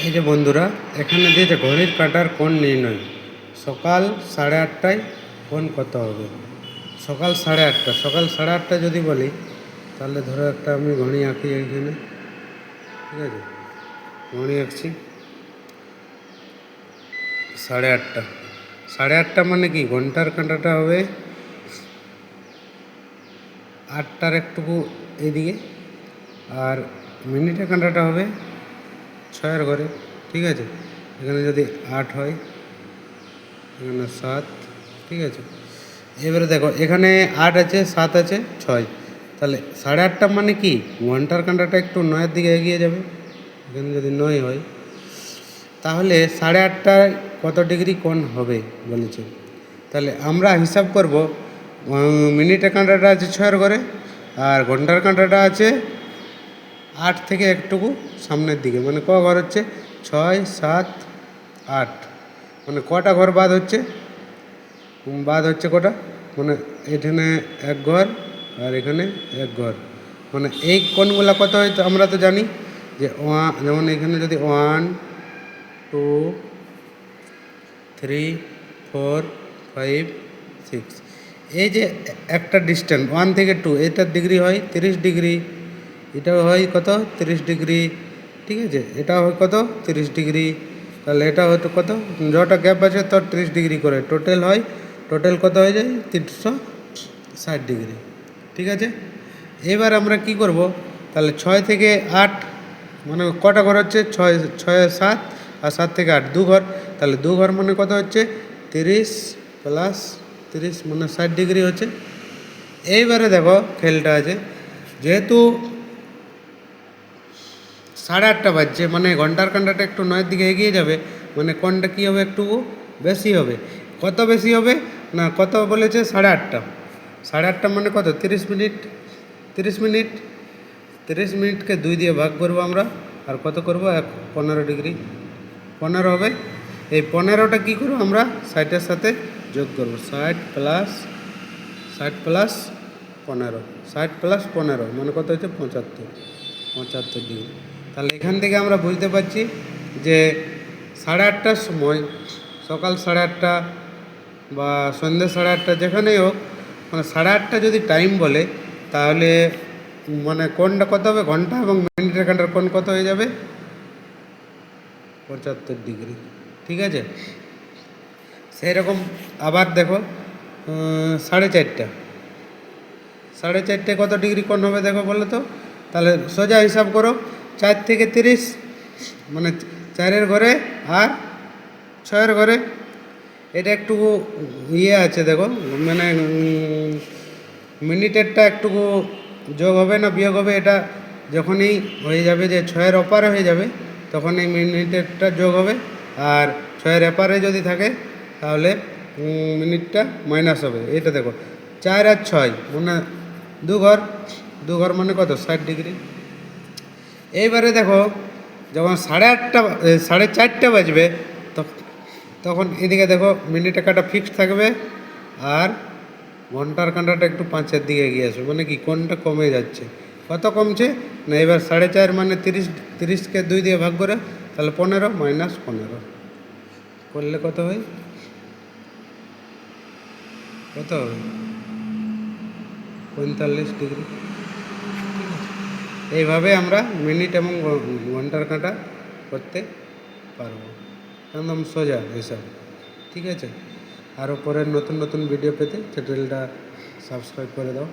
এই যে বন্ধুরা, এখানে দিয়েছে ঘড়ির কাঁটার কোণ নির্ণয়। সকাল 8:30টায় কোণ কত হবে? সকাল 8:30, সকাল 8:30 যদি বলি, তাহলে ধরো একটা আমি ঘড়ি আঁকি এইখানে। ঠিক আছে, ঘড়ি আঁকছি 8:30। 8:30 মানে কি, ঘন্টার কাঁটাটা হবে 8টার একটুকু এদিকে, আর মিনিটের কাঁটাটা হবে 6-এর ঘরে। ঠিক আছে, এখানে যদি 8 হয়, এখানে 7। ঠিক আছে, এবারে দেখো এখানে 8 আছে, 7 আছে, 6। তাহলে 8:30 মানে কি, ঘন্টার কাঁটাটা একটু 9-এর দিকে এগিয়ে যাবে। এখানে যদি 9 হয়, তাহলে 8:30টায় কত ডিগ্রি কোণ হবে বলেছে। তাহলে আমরা হিসাব করব, মিনিটের কাঁটাটা আছে 6-এর ঘরে, আর ঘন্টার কাঁটাটা আছে 8 থেকে একটুকু সামনের দিকে। মানে ক ঘর হচ্ছে? 6, 7, 8। মানে কটা ঘর বাদ হচ্ছে? বাদ হচ্ছে কটা? মানে এখানে 1 ঘর আর এখানে 1 ঘর। মানে এই কোণগুলো কত হয় তো আমরা তো জানি যে যেমন এখানে যদি 1, 2, 3, 4, 5, 6, এই যে একটা ডিস্টেন্স 1 থেকে 2, এটার ডিগ্রি হয় 30 ডিগ্রি, এটাও হয় কত? 30 ডিগ্রি। ঠিক আছে, এটাও হয় কত? 30 ডিগ্রি। তাহলে এটা হয়তো কত, যটা গ্যাপ আছে তার 30 ডিগ্রি করে টোটাল হয়। টোটাল কত হয়ে যায়? 360 ডিগ্রি। ঠিক আছে, এবার আমরা কি করব, তাহলে 6 থেকে 8, মানে কটা ঘর হচ্ছে? 6, 7, আর 7 থেকে 8 2 ঘর। তাহলে 2 ঘর মানে কত হচ্ছে? 30 প্লাস 30 মানে 60 ডিগ্রি হচ্ছে। এইবারে দেখো খেলটা আছে, যেহেতু 8:30 বাজছে, মানে ঘন্টার কাঁটাটা একটু 9-এর দিকে এগিয়ে যাবে, মানে কোণটা কী হবে? একটু বেশি হবে। কত বেশি হবে? না, কত বলেছে? 8:30। 8:30 মানে কত? 30 মিনিট। 30 মিনিট, 30 মিনিটকে 2 দিয়ে ভাগ করব আমরা, আর কত করব? 15 ডিগ্রি। 15 হবে। এই 15টা কী করবো আমরা? 60-এর সাথে যোগ করব। 60 প্লাস 15, 60 প্লাস 15 মানে কত হচ্ছে? 75 ডিগ্রি। তাহলে এখান থেকে আমরা বুঝতে পারছি যে 8:30টার সময়, সকাল 8:30 বা সন্ধ্যে 8:30, যেখানেই হোক, মানে 8:30 যদি টাইম বলে, তাহলে মানে কোণটা কত হবে? ঘন্টা এবং মিনিটের কাঁটার কোণ কত হয়ে যাবে? 75 ডিগ্রি। ঠিক আছে, সেই রকম আবার দেখো 4:30। 4:30 কত ডিগ্রি কোণ হবে দেখো বলো তো? তাহলে সোজা হিসাব করো, 4 থেকে 30, মানে 4-এর ঘরে আর 6-এর ঘরে। এটা একটু আছে দেখো, মানে মিনিটেরটা একটু যোগ হবে না বিয়োগ হবে? এটা যখনই হয়ে যাবে যে 6-এর অপারে হয়ে যাবে, তখন এই মিনিটেরটা যোগ হবে। আর 6-এর এপারে যদি থাকে, তাহলে মিনিটটা মাইনাস হবে। এটা দেখো 4 আর 6 মানে 2 ঘর। 2 ঘর মানে কত? 60 ডিগ্রি। এইবারে দেখো যখন 8:30, 4:30 বাজবে, তখন এদিকে দেখো মিনিটের কাঁটা ফিক্সড থাকবে, আর ঘন্টার কাঁটাটা একটু 5-এর দিকে এগিয়ে আসবে। মানে কি, কোণটা কমে যাচ্ছে। কত কমছে? না, এবার 4:30 মানে 30কে 2 দিয়ে ভাগ করে, তাহলে 15 মাইনাস 15 করলে কত হয়? কত হবে? 45 ডিগ্রি। এইভাবে আমরা মিনিট এবং ঘন্টার কাঁটা করতে পারবো, একদম সোজা হিসাব। ঠিক আছে, আরও পরের নতুন নতুন ভিডিও পেতে চ্যানেলটা সাবস্ক্রাইব করে দাও।